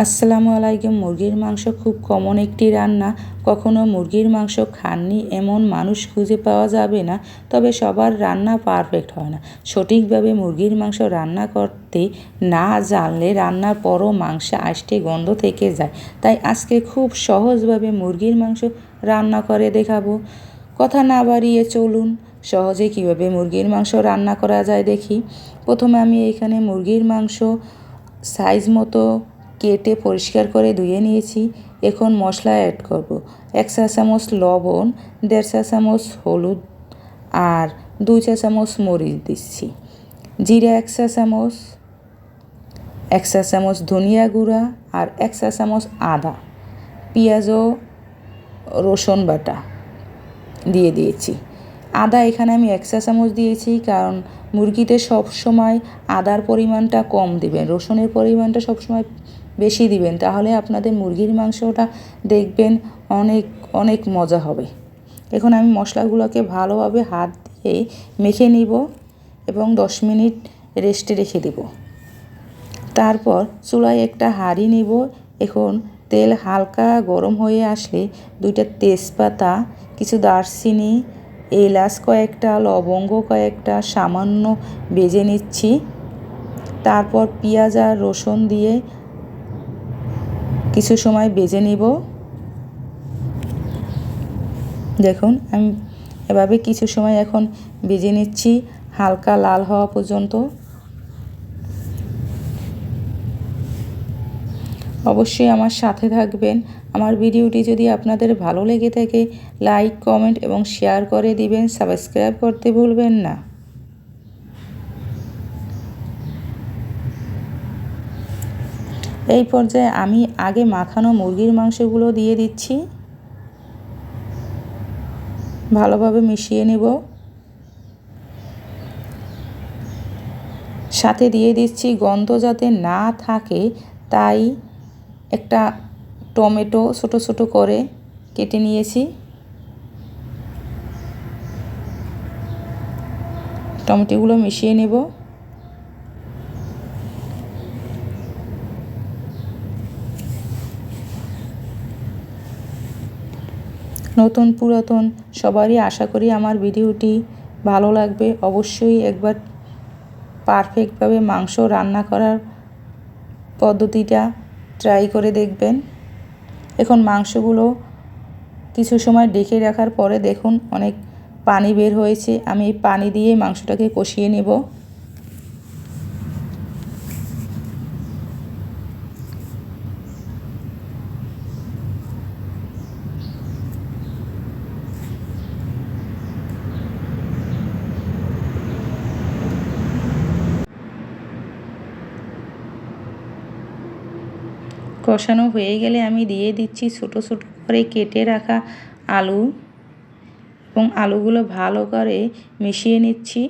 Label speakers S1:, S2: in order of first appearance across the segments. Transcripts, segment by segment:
S1: আসসালামু আলাইকুম। মুরগির মাংস খুব কমন একটি রান্না। কখনো মুরগির মাংস খাননি এমন মানুষ খুঁজে পাওয়া যাবে না। তবে সবার রান্না পারফেক্ট হয় না। সঠিকভাবে মুরগির মাংস রান্না করতে না জানলে রান্নার পরও মাংসে আষ্টে গন্ধ থেকে যায়। তাই আজকে খুব সহজভাবে মুরগির মাংস রান্না করে দেখাবো। কথা না বাড়িয়ে চলুন সহজে কিভাবে মুরগির মাংস রান্না করা যায় দেখি। প্রথমে আমি এখানে মুরগির মাংস সাইজ মতো কেটে পরিষ্কার করে ধুয়ে নিয়েছি। এখন মশলা অ্যাড করব। 1 চা চামচ লবণ, 1.5 চা চামচ হলুদ আর 2 চা চামচ মরিচ দিচ্ছি। জিরা 1 চা চামচ, 1 চা চামচ ধনিয়া গুঁড়া আর 1 চা চামচ আদা, পেঁয়াজ ও রসুন বাটা দিয়ে দিয়েছি। আদা এখানে আমি 1 চা চামচ দিয়েছি, কারণ মুরগিতে সবসময় আদার পরিমাণটা কম দিবেন, রসুনের পরিমাণটা সবসময় বেশি দিবেন, তাহলে আপনাদের মুরগির মাংসটা দেখবেন অনেক অনেক মজা হবে। এখন আমি মশলাগুলোকে ভালোভাবে হাত দিয়ে মেখে নিব এবং 10 মিনিট রেস্টে রেখে দেব। তারপর চুলায় একটা হাঁড়ি নিব। এখন তেল হালকা গরম হয়ে আসলে 2টা তেজপাতা, কিছু দারচিনি, এলাচ কয়েকটা, লবঙ্গ কয়েকটা সামান্য ভেজে নিচ্ছি। তারপর পেঁয়াজ আর রসুন দিয়ে কিছু সময় ভেজে নিব। দেখুন আমি এভাবে কিছু সময় এখন ভেজে নিচ্ছি হালকা লাল হওয়া পর্যন্ত। অবশ্যই আমার সাথে থাকবেন। আমার ভিডিওটি যদি আপনাদের ভালো লেগে থাকে লাইক, কমেন্ট এবং শেয়ার করে দিবেন। সাবস্ক্রাইব করতে ভুলবেন না। এই পর্যায়ে আমি আগে মাখানো মুরগির মাংসগুলো দিয়ে দিচ্ছি, ভালোভাবে মিশিয়ে নেব। সাথে দিয়ে দিচ্ছি গন্ধ যাতে না থাকে তাই একটা টমেটো ছোট ছোট করে কেটে নিয়েছি। টমেটোগুলো মিশিয়ে নেব। নতুন পুরাতন সবারই আশা করি আমার ভিডিওটি ভালো লাগবে। অবশ্যই একবার পারফেক্টভাবে মাংস রান্না করার পদ্ধতিটা ট্রাই করে দেখবেন। এখন মাংসগুলো কিছু সময় ঢেকে রাখার পরে দেখুন অনেক পানি বের হয়েছে। আমি এই পানি দিয়ে মাংসটাকে কষিয়ে নেব। কষানো হয়ে গেলে আমি দিয়ে দিচ্ছি ছোট ছোট করে কেটে রাখা আলু এবং আলুগুলো ভালো করে মিশিয়ে নিচ্ছি।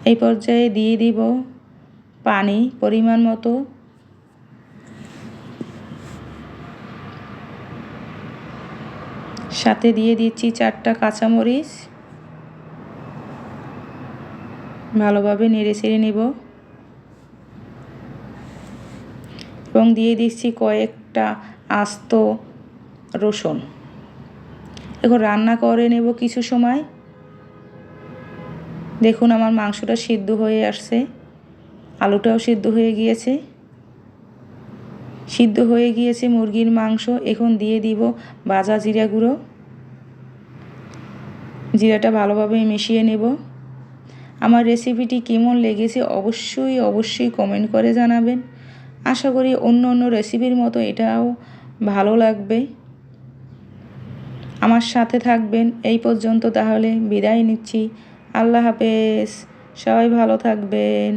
S1: এই পর্যায়ে দিয়ে দিব পানি পরিমাণ মতো। সাথে দিয়ে দিচ্ছি 4টা কাঁচামরিচ। ভালোভাবে নেড়ে চেড়ে নেব এবং দিয়ে দিচ্ছি কয়েকটা আস্ত রসুন। এখন রান্না করে নেব কিছু সময়। দেখুন আমার মাংসটা সিদ্ধ হয়ে আসছে, আলুটাও সিদ্ধ হয়ে গিয়েছে। সিদ্ধ হয়ে গিয়েছে মুরগির মাংস। এখন দিয়ে দিব ভাজা জিরা গুঁড়ো। জিরাটা ভালোভাবে মিশিয়ে নেব। আমার রেসিপিটি কেমন লেগেছে অবশ্যই কমেন্ট করে জানাবেন। আশা করি অন্য রেসিপির মতো এটাও ভালো লাগবে। আমার সাথে থাকবেন। এই পর্যন্ত তাহলে বিদায় নিচ্ছি। আল্লাহ হাফেজ। সবাই ভালো থাকবেন।